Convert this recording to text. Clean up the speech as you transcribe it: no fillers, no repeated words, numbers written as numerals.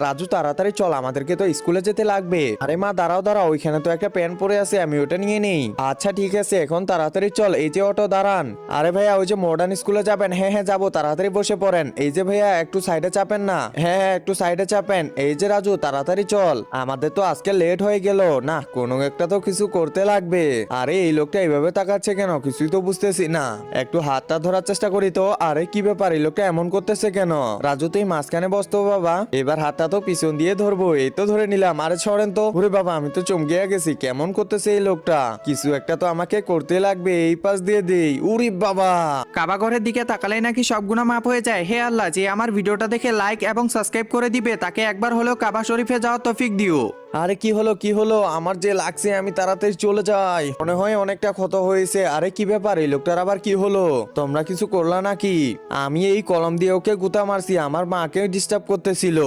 রাজু তাড়াতাড়ি চল, আমাদেরকে তো স্কুলে যেতে লাগবে। আরে মা দাঁড়াও দাঁড়াও, ওইখানে তো একটা প্যান্ট পরে আছে, আমি ওটা নিয়ে নেই। আচ্ছা ঠিক আছে, এখন তাড়াতাড়ি চল, এই যে অটো দাঁড়ান। আরে ভাইয়া ওই যে মডার্ন স্কুলে যাবেন? হ্যাঁ হ্যাঁ যাবো, তাড়াতাড়ি বসে পড়েন। এই যে ভাইয়া একটু সাইডে চাপেন না। হ্যাঁ হ্যাঁ একটু সাইডে চাপেন। এই যে রাজু তাড়াতাড়ি চল, আমাদের তো আজকে লেট হয়ে গেল না, কোনো একটা তো কিছু করতে লাগবে। আরে এই লোকটা এইভাবে তাকাচ্ছে কেন, কিছুই তো বুঝতেছি না। একটু হাতটা ধরার চেষ্টা করি তো। আরে কি ব্যাপার, এই লোকটা এমন করতেছে কেন? রাজু তুই মাঝখানে বসতো বাবা, এবার হাতটা তো পিছন দিয়ে ধরবো। এই তো ধরে নিলাম। আরে ছড়েন তো। ওরে বাবা আমি তো চমকিয়া গেছি, কেমন করতেছে এই লোকটা, কিছু একটা তো আমাকে করতে লাগবে। এই পাশ দিয়ে দেই। উরি বাবা। কাবা ঘরের দিকে তাকালেই নাকি সব গুনাহ মাফ হয়ে যায়। হে আল্লাহ, যে আমার ভিডিওটা দেখে লাইক এবং সাবস্ক্রাইব করে দিবে তাকে একবার হলেও কাবা শরীফে যাওয়ার তৌফিক দিও। আরে কি হলো কি হলো, আমার যে লাগছে, আমি তাড়াতাড়ি চলে যাই, মনে হয় অনেকটা ক্ষত হয়েছে। আরে কি ব্যাপার, এই লোকটার আবার কি হলো? তোমরা কিছু করলা নাকি? আমি এই কলম দিয়ে ওকে গুতা মারছি, আমার মাকে ডিস্টার্ব করতেছিল।